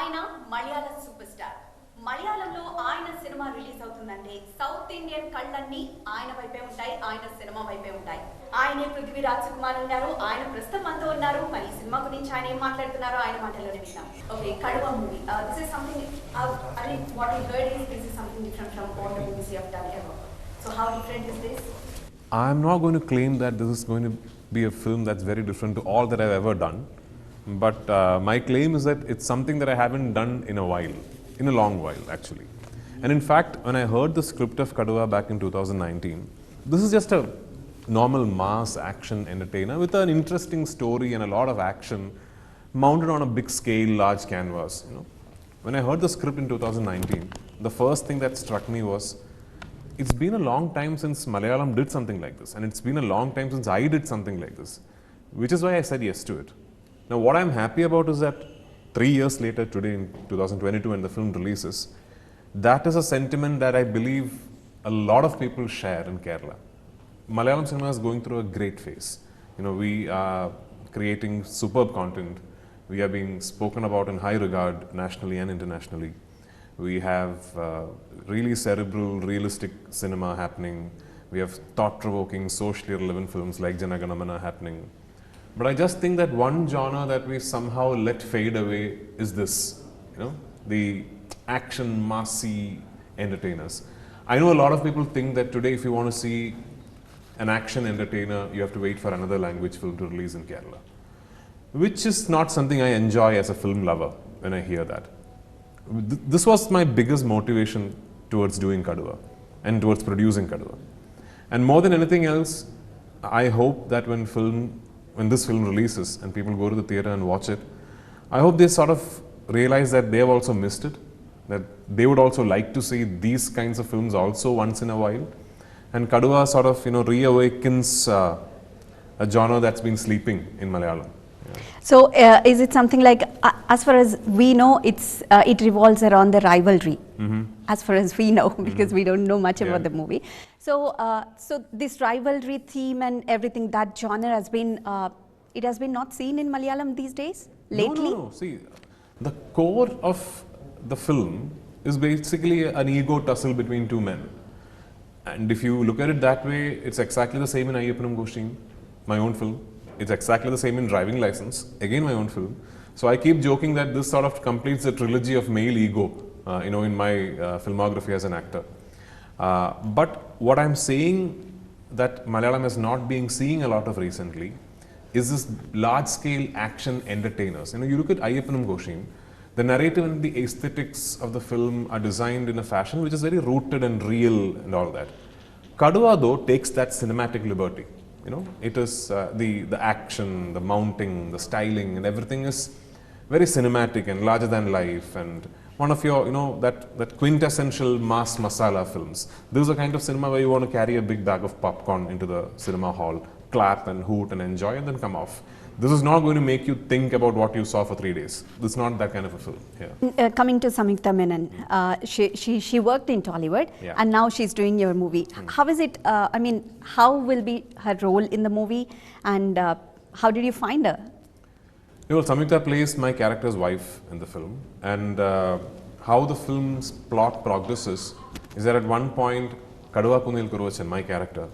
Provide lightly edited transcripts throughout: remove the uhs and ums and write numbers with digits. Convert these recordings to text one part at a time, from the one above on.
ఆయన మలయాళ super star. మలయాళంలో ఆయన సినిమా రిలీజ్ అవుతుందంటే సౌత్ ఇండియన్ కళ్ళన్నీ ఆయన వైపే ఉంటాయి, ఆయన సినిమా వైపే ఉంటాయి. ఆయనే పృథ్వీరాజ్ సుకుమారన్ గారు. ఆయన ప్రస్తుతం మనతో ఉన్నారు. మరి ఈ సినిమా గురించి ఆయన ఏం మాట్లాడుతున్నారో ఆయన మాటల్లోనే విందాం. Okay, Kaduva movie. This is something I mean what I heard is this is something different from all the movies you have done ever. So how different is this? I'm not going to claim that this is going to be a film that's very different to all that I've ever done. But my claim is that it's something that I haven't done in a while, in a long while actually. And in fact, when I heard the script of Kaduva back in 2019, this is just a normal mass action entertainer with an interesting story and a lot of action mounted on a big scale, large canvas. You know, when I heard the script in 2019, the first thing that struck me was it's been a long time since Malayalam did something like this, and it's been a long time since I did something like this, which is why I said yes to it. Now, what I'm happy about is that 3 years later, today in 2022, when the film releases, that is a sentiment that I believe a lot of people share in Kerala. Malayalam cinema is going through a great phase. You know, we are creating superb content. We are being spoken about in high regard nationally and internationally. We have really cerebral, realistic cinema happening. We have thought-provoking, socially relevant films like Janaganamana happening. But I just think that one genre that we somehow let fade away is this, you know, the action, massy entertainers. I know a lot of people think that today if you want to see an action entertainer, you have to wait for another language film to release in Kerala, which is not something I enjoy as a film lover when I hear that. This was my biggest motivation towards doing Kaduva and towards producing Kaduva. And more than anything else, I hope that when this film releases and people go to the theatre and watch it, I hope they sort of realize that they have also missed it, that they would also like to see these kinds of films also once in a while. And Kaduva sort of, you know, reawakens a genre that's been sleeping in Malayalam. So, is it something like, as far as we know, it revolves around the rivalry, as far as we know, because we don't know much about the movie. So, so this rivalry theme and everything, that genre has been, it has been not seen in Malayalam these days, lately? No. See, the core of the film is basically an ego tussle between two men. And if you look at it that way, it's exactly the same in Ayappanam Goshin, my own film. It's exactly the same in Driving License, again my own film. So I keep joking that this sort of completes the trilogy of male ego, you know, in my filmography as an actor. But what I'm saying that Malayalam is not being seeing a lot of recently is this large-scale action entertainers. You know, you look at Ayappanam Goshin, the narrative and the aesthetics of the film are designed in a fashion which is very rooted and real and all that. Kaduva though takes that cinematic liberty. You know, it is the action, the mounting, the styling, and everything is very cinematic and larger than life. And one of your, you know, that quintessential mass masala films. This is a kind of cinema where you want to carry a big bag of popcorn into the cinema hall, clap and hoot and enjoy, and then come off. This is not going to make you think about what you saw for 3 days. This is not that kind of a film. Yeah. Coming to Samyukta Menon, she worked in Tollywood, and now she's doing your movie. How is it? I mean, how will be her role in the movie, and how did you find her? Well, Samyukta plays my character's wife in the film, and how the film's plot progresses is that at one point, Kaduva Kunil Kuruvachan, my character,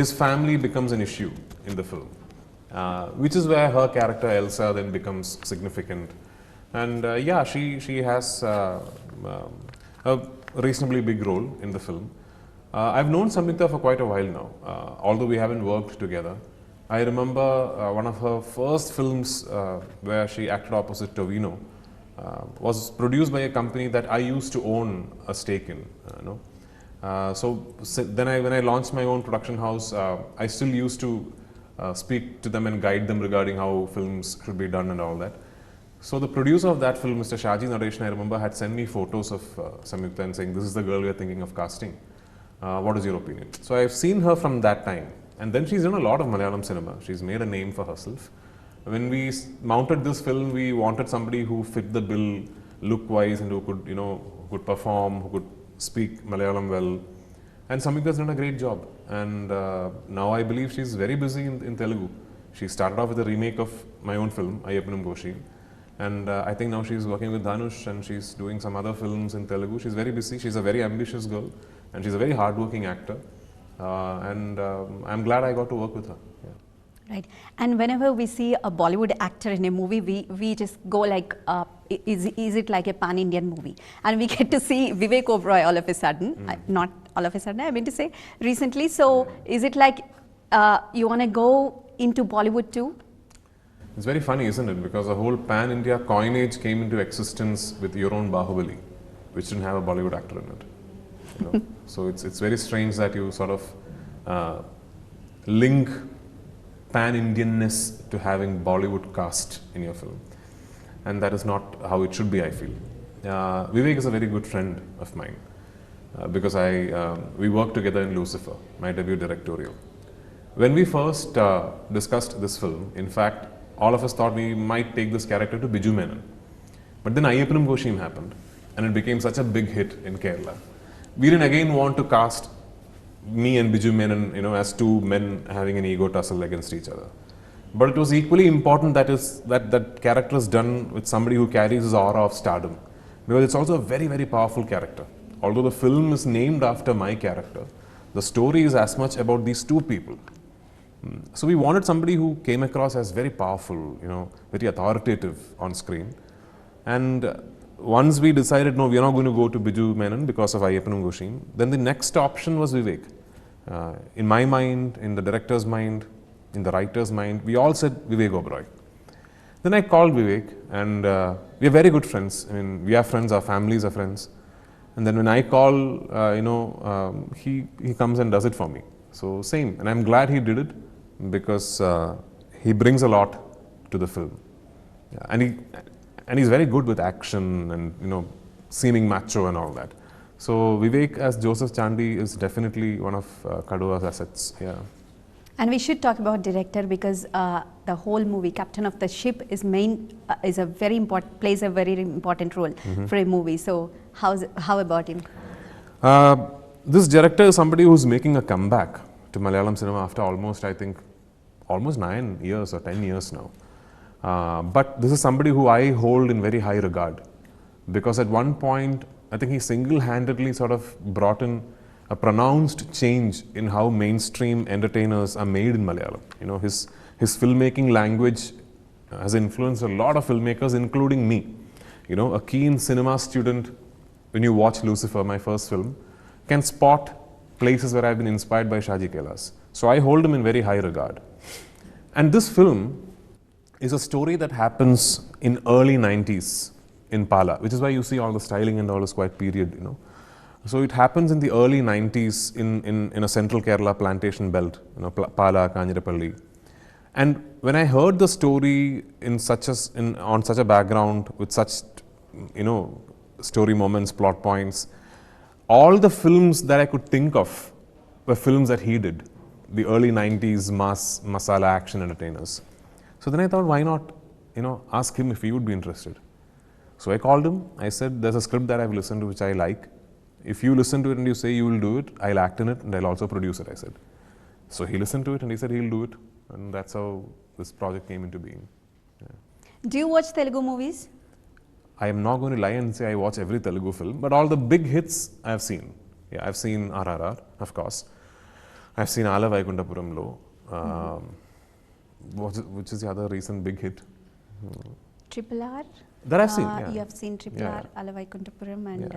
his family becomes an issue in the film. Which is where her character Elsa then becomes significant, and yeah, she has a reasonably big role in the film. I've known Samyukta for quite a while now, although we haven't worked together. I remember one of her first films where she acted opposite Tovino was produced by a company that I used to own a stake in. You know? So then when I launched my own production house, I still used to speak to them and guide them regarding how films should be done and all that. So the producer of that film, Mr. Shaji Naresh, I remember, had sent me photos of Samyukta and saying, this is the girl we are thinking of casting. What is your opinion? So I've seen her from that time. And then she's done a lot of Malayalam cinema. She's made a name for herself. When we mounted this film, we wanted somebody who fit the bill look-wise and who could, you know, who could perform, who could speak Malayalam well. And Samyukta's done a great job. And now I believe she's very busy in Telugu. She started off with a remake of my own film, Ayappanam Goshin. And I think now she's working with Dhanush and she's doing some other films in Telugu. She's very busy. She's a very ambitious girl and she's a very hardworking actor. I'm glad I got to work with her. Yeah. Right. And whenever we see a Bollywood actor in a movie, we just go like, is it like a pan-Indian movie? And we get to see Vivek Oberoi all of a sudden, not all of a sudden, I mean to say, recently. So is it like you want to go into Bollywood too? It's very funny, isn't it? Because the whole pan-India coinage came into existence with your own Bahubali, which didn't have a Bollywood actor in it. You know? So it's very strange that you sort of link pan-Indianness to having Bollywood cast in your film. And that is not how it should be, I feel. Vivek is a very good friend of mine because we worked together in Lucifer, my debut directorial. When we first discussed this film, in fact, all of us thought we might take this character to Biju Menon. But then Ayyappanam Goshim happened and it became such a big hit in Kerala. We didn't again want to cast me and Biju Menon, as two men having an ego tussle against each other. But it was equally important that character is done with somebody who carries his aura of stardom. Because it's also a very, very powerful character. Although the film is named after my character, the story is as much about these two people. So we wanted somebody who came across as very powerful, very authoritative on screen. And once we decided, no, we are not going to go to Biju Menon because of Ayyappanam Goshim, then the next option was Vivek. In my mind, in the director's mind, in the writer's mind, we all said Vivek Oberoi. Then I called Vivek and we are very good friends. I mean, we are friends, our families are friends. And then when I call, he comes and does it for me. So same, and I'm glad he did it because he brings a lot to the film. Yeah, and he's very good with action and seeming macho and all that. So Vivek as Joseph Chandy is definitely one of Kaduva's assets. Yeah. And we should talk about director because the whole movie, Captain of the Ship, plays a very important role for a movie. So how about him? This director is somebody who's making a comeback to Malayalam cinema after almost 9 years or 10 years now. But this is somebody who I hold in very high regard because at one point, I think he single-handedly sort of brought in a pronounced change in how mainstream entertainers are made in Malayalam. His filmmaking language has influenced a lot of filmmakers, including me. A keen cinema student, when you watch Lucifer, my first film, can spot places where I've been inspired by Shaji Kailas. So I hold him in very high regard. And this film is a story that happens in early 90s in Pala, which is why you see all the styling and all is quite period, So it happens in the early 90s in a central Kerala plantation belt, Pala, Kanjirapalli. And when I heard the story on such a background with such, story moments, plot points, all the films that I could think of were films that he did, the early 90s masala action entertainers. So then I thought, why not, ask him if he would be interested. So I called him. I said, there's a script that I've listened to which I like. If you listen to it and you say you will do it, I'll act in it and I'll also produce it, I said. So he listened to it and he said he'll do it. And that's how this project came into being. Yeah. Do you watch Telugu movies? I am not going to lie and say I watch every Telugu film, but all the big hits I've seen. Yeah, I've seen RRR, of course. I've seen Ala Vaikuntapuramlo. Which is the other recent big hit? Triple R? That I've seen, yeah. You have seen Triple R, Ala Vaikuntapuram, and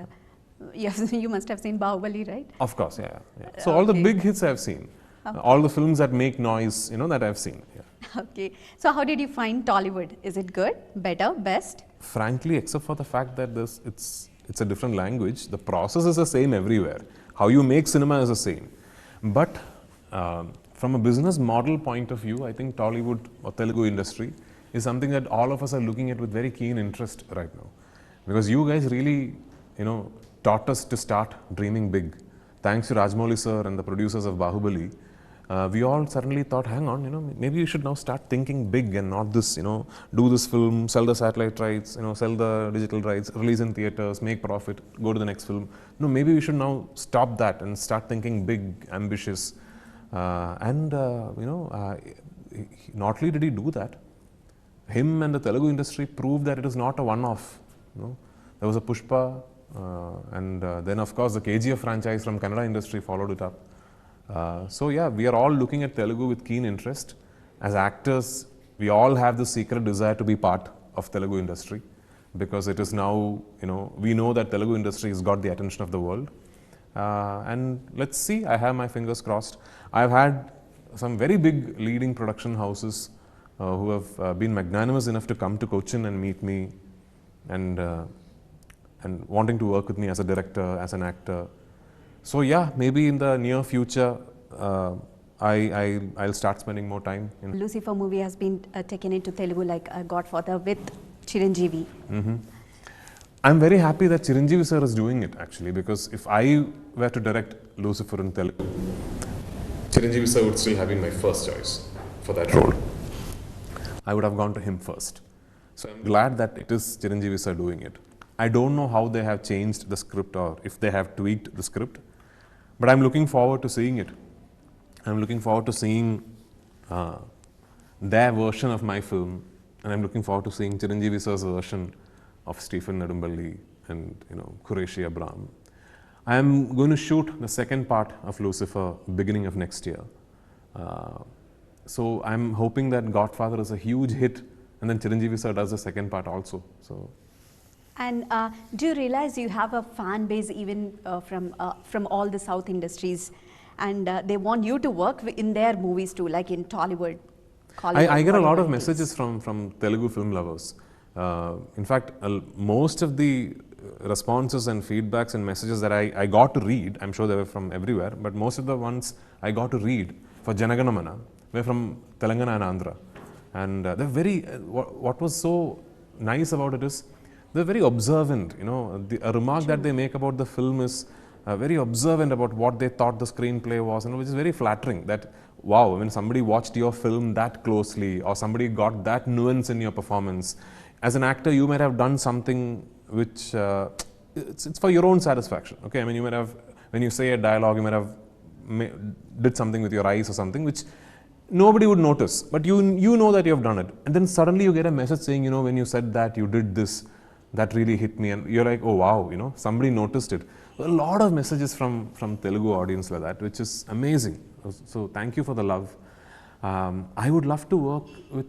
Yeah. You must have seen Bahubali, right? Of course, yeah. So all the big hits I've seen. Okay. All the films that make noise, that I've seen. Yeah. Okay. So how did you find Tollywood? Is it good, better, best? Frankly, except for the fact that it's a different language, the process is the same everywhere. How you make cinema is the same. But from a business model point of view, I think Tollywood or Telugu industry is something that all of us are looking at with very keen interest right now. Because you guys really, taught us to start dreaming big. Thanks to Rajmouli sir and the producers of Bahubali, we all suddenly thought, hang on, maybe we should now start thinking big and not this, do this film, sell the satellite rights, sell the digital rights, release in theaters, make profit, go to the next film. No, maybe we should now stop that and start thinking big, ambitious. Not only did he do that, him and the Telugu industry proved that it is not a one-off. You know? There was a Pushpa, and then of course the KGF franchise from Kannada industry followed it up. So yeah, we are all looking at Telugu with keen interest. As actors, we all have the secret desire to be part of Telugu industry, because it is now, we know that Telugu industry has got the attention of the world. And let's see, I have my fingers crossed. I've had some very big leading production houses who have been magnanimous enough to come to Cochin and meet me, and wanting to work with me as a director, as an actor. So yeah, maybe in the near future, I'll start spending more time. Lucifer movie has been taken into Telugu like Godfather with Chiranjeevi. I'm very happy that Chiranjeevi sir is doing it, actually, because if I were to direct Lucifer in Telugu, Chiranjeevi sir would still have been my first choice for that role. I would have gone to him first. So I'm glad that it is Chiranjeevi sir doing it. I don't know how they have changed the script or if they have tweaked the script, but I'm looking forward to seeing it. I'm looking forward to seeing their version of my film, and I'm looking forward to seeing Chiranjeevi sir's version of Stephen Nedumballi and Qureshi Abraham. I am going to shoot the second part of Lucifer beginning of next year. So I'm hoping that Godfather is a huge hit, and then Chiranjeevi sir does the second part also. So. And do you realize you have a fan base even from all the South industries, and they want you to work in their movies too, like in Tollywood? I get a lot of messages from Telugu film lovers. In fact, most of the responses and feedbacks and messages that I got to read, I'm sure they were from everywhere, but most of the ones I got to read for Janaganamana were from Telangana and Andhra. And they're very, what was so nice about it is, they're very observant. A remark that they make about the film is very observant about what they thought the screenplay was, which is very flattering. That wow, when somebody watched your film that closely, or somebody got that nuance in your performance. As an actor, you might have done something which it's for your own satisfaction. Okay, I mean, you might have, when you say a dialogue, you might have did something with your eyes or something which nobody would notice, but you know that you have done it, and then suddenly you get a message saying, when you said that, you did this. That really hit me, and you're like, oh wow, somebody noticed it. A lot of messages from Telugu audience like that, which is amazing. So thank you for the love. I would love to work with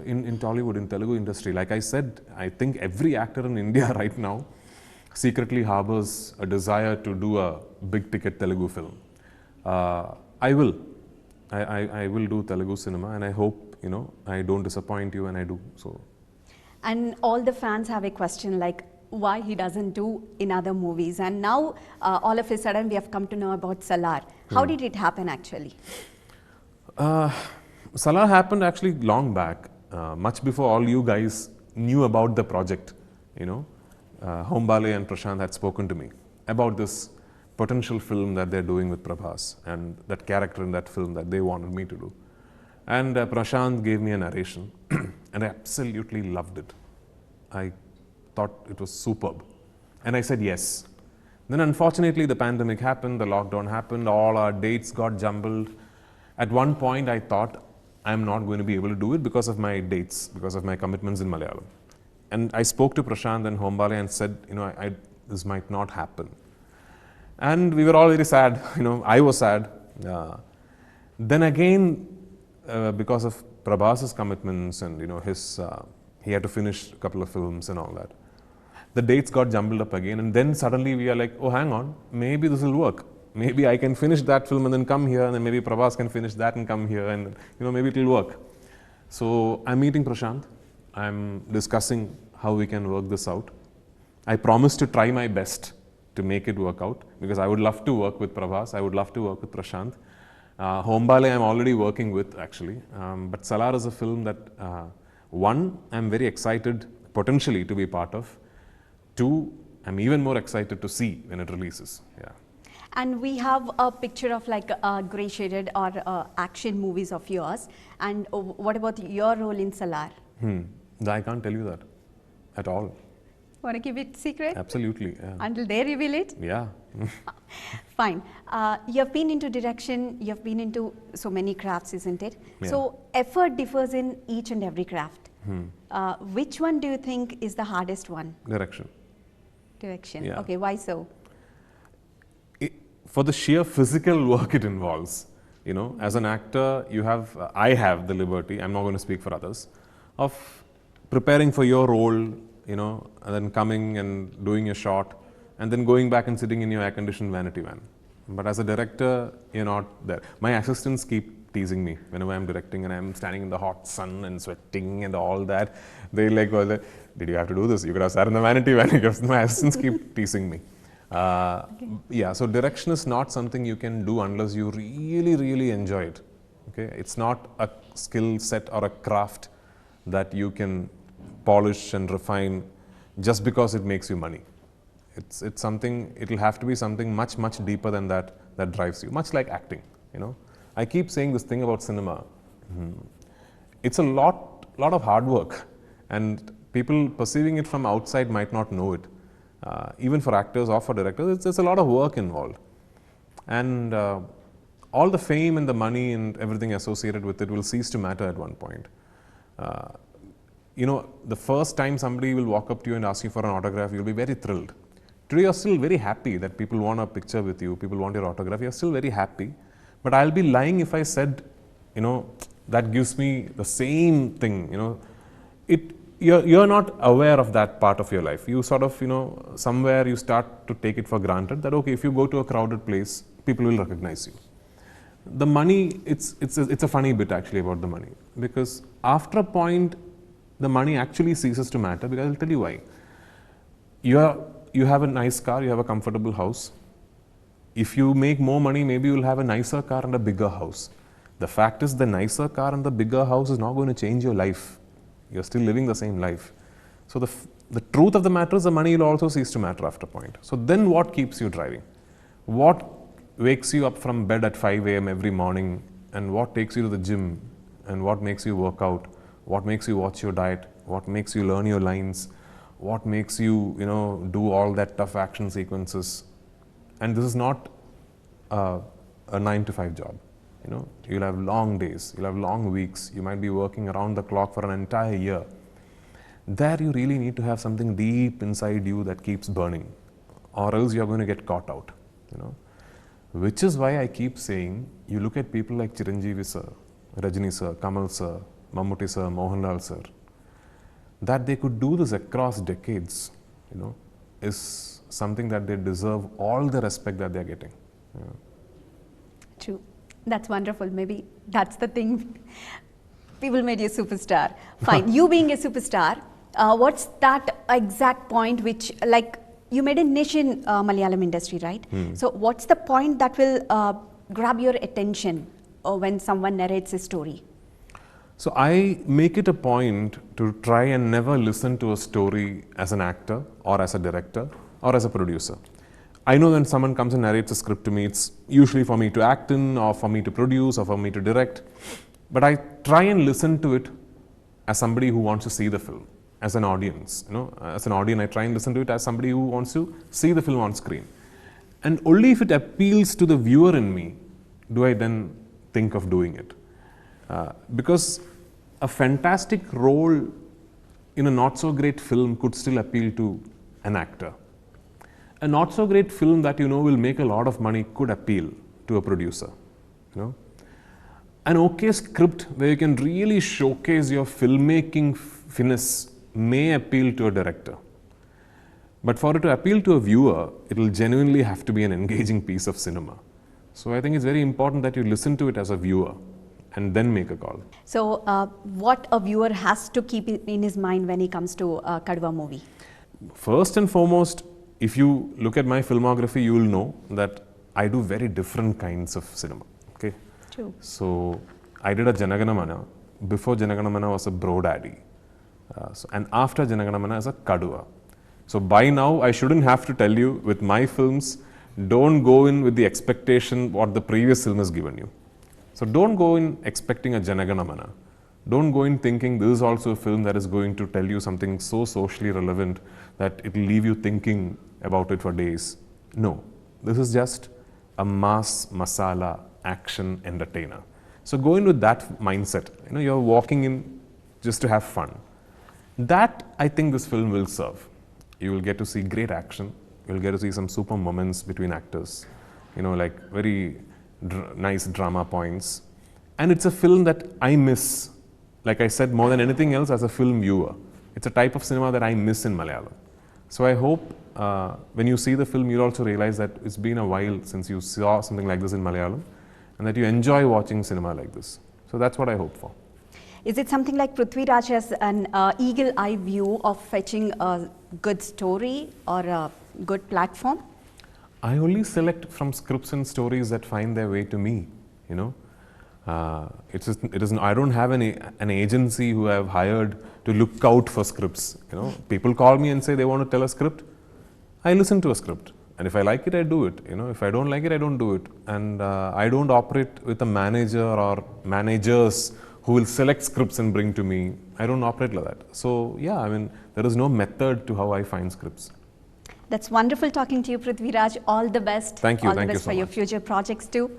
in Tollywood, in Telugu industry. Like I said, I think every actor in India right now secretly harbors a desire to do a big ticket Telugu film. I will do Telugu cinema, and I hope I don't disappoint you, and I do so. And all the fans have a question like why he doesn't do in other movies, and now all of a sudden we have come to know about Salar. How did it happen actually? Salar happened actually long back, much before all you guys knew about the project. Hombale and Prashant had spoken to me about this potential film that they're doing with Prabhas, and that character in that film that they wanted me to do. And Prashant gave me a narration, and I absolutely loved it. I thought it was superb. And I said yes. Then unfortunately the pandemic happened, the lockdown happened, all our dates got jumbled. At one point I thought I'm not going to be able to do it because of my dates, because of my commitments in Malayalam. And I spoke to Prashant and Hombale and said, this might not happen. And we were all very sad, I was sad. Then again, because of Prabhas's commitments and he had to finish a couple of films and all that, the dates got jumbled up again, and then suddenly we are like, oh, hang on, maybe this will work. Maybe I can finish that film and then come here, and then maybe Prabhas can finish that and come here, and maybe it will work. So I'm meeting Prashant. I'm discussing how we can work this out. I promise to try my best to make it work out, because I would love to work with Prabhas. I would love to work with Prashant. Hombale I'm already working with actually, but Salar is a film that one, I'm very excited potentially to be part of. Two, I'm even more excited to see when it releases. Yeah. And we have a picture of like grey shaded or action movies of yours. And what about your role in Salar? I can't tell you that at all. Want to keep it secret? Absolutely. Yeah. Until they reveal it? Yeah. Fine. You have been into direction, you have been into so many crafts, isn't it? Yeah. So effort differs in each and every craft. Which one do you think is the hardest one? Direction. Direction. Yeah. Okay, why so? For the sheer physical work it involves, you know, as an actor, I have the liberty, I'm not going to speak for others, of preparing for your role, you know, and then coming and doing a shot, and then going back and sitting in your air-conditioned vanity van. But as a director, you're not there. My assistants keep teasing me whenever I'm directing and I'm standing in the hot sun and sweating and all that. They like, well, did you have to do this? You could have sat in the vanity van. My assistants keep teasing me. Yeah, so direction is not something you can do unless you really, really enjoy it. Okay, it's not a skill set or a craft that you can polish and refine just because it makes you money. It's something. It'll have to be something much, much deeper than that that drives you. Much like acting, you know. I keep saying this thing about cinema. It's a lot of hard work, and people perceiving it from outside might not know it. Even for actors or for directors, there's a lot of work involved. And all the fame and the money and everything associated with it will cease to matter at one point. You know, the first time somebody will walk up to you and ask you for an autograph, you'll be very thrilled. Today, you're still very happy that people want a picture with you, people want your autograph, you're still very happy. But I'll be lying if I said, you know, that gives me the same thing, you know. You're not aware of that part of your life. You sort of, you know, somewhere you start to take it for granted that, okay, if you go to a crowded place, people will recognize you. The money, it's a funny bit actually about the money, because after a point, the money actually ceases to matter, because I'll tell you why. You have a nice car, you have a comfortable house. If you make more money, maybe you'll have a nicer car and a bigger house. The fact is, the nicer car and the bigger house is not going to change your life. You're still living the same life. So the truth of the matter is, the money will also cease to matter after a point. So then what keeps you driving? What wakes you up from bed at 5 a.m. every morning, and what takes you to the gym, and what makes you work out, what makes you watch your diet, what makes you learn your lines, what makes you, you know, do all that tough action sequences. And this is not a 9-to-5 job. You know, you'll have long days, you'll have long weeks, you might be working around the clock for an entire year. There you really need to have something deep inside you that keeps burning, or else you're going to get caught out, you know. Which is why I keep saying, you look at people like Chiranjeevi sir, Rajini sir, Kamal sir, Mammootty sir, Mohanlal sir, that they could do this across decades, you know, is something that they deserve all the respect that they're getting. Yeah. True. That's wonderful. Maybe that's the thing. People made you a superstar. Fine. You being a superstar, what's that exact point which, like, you made a niche in Malayalam industry, right? So what's the point that will grab your attention when someone narrates a story? So I make it a point to try and never listen to a story as an actor or as a director or as a producer. I know when someone comes and narrates a script to me, it's usually for me to act in, or for me to produce, or for me to direct. But I try and listen to it as somebody who wants to see the film, as an audience. You know, as an audience, I try and listen to it as somebody who wants to see the film on screen. And only if it appeals to the viewer in me do I then think of doing it. Because a fantastic role in a not so great film could still appeal to an actor. A not so great film that you know will make a lot of money could appeal to a producer. You know, an okay script where you can really showcase your filmmaking finesse may appeal to a director. But for it to appeal to a viewer, it will genuinely have to be an engaging piece of cinema. So I think it's very important that you listen to it as a viewer and then make a call. So what a viewer has to keep in his mind when he comes to a Kaduva movie? First and foremost, if you look at my filmography, you will know that I do very different kinds of cinema. Okay. True. So I did a Janagana Mana. Before Janagana Mana was a Bro Daddy. And after Janagana Mana is a Kaduva. So by now, I shouldn't have to tell you, with my films, don't go in with the expectation what the previous film has given you. So don't go in expecting a Janagana Mana. Don't go in thinking this is also a film that is going to tell you something so socially relevant that it will leave you thinking about it for days. No, this is just a mass masala action entertainer. So go in with that mindset. You know, you're walking in just to have fun. That I think this film will serve. You will get to see great action. You'll get to see some super moments between actors, like very nice drama points. And it's a film that I miss, like I said, more than anything else as a film viewer. It's a type of cinema that I miss in Malayalam. So I hope when you see the film, you'll also realize that it's been a while since you saw something like this in Malayalam, and that you enjoy watching cinema like this. So that's what I hope for. Is it something like Prithviraj has an eagle eye view of fetching a good story or a good platform? I only select from scripts and stories that find their way to me, I don't have an agency who I have hired to look out for scripts. People call me and say they want to tell a script. I listen to a script, and if I like it, I do it. If I don't like it, I don't do it. And I don't operate with a manager or managers who will select scripts and bring to me. I don't operate like that. So yeah, there is no method to how I find scripts. That's wonderful talking to you, Prithviraj. All the best. Thank you. All the Thank you best so for your much. future projects too.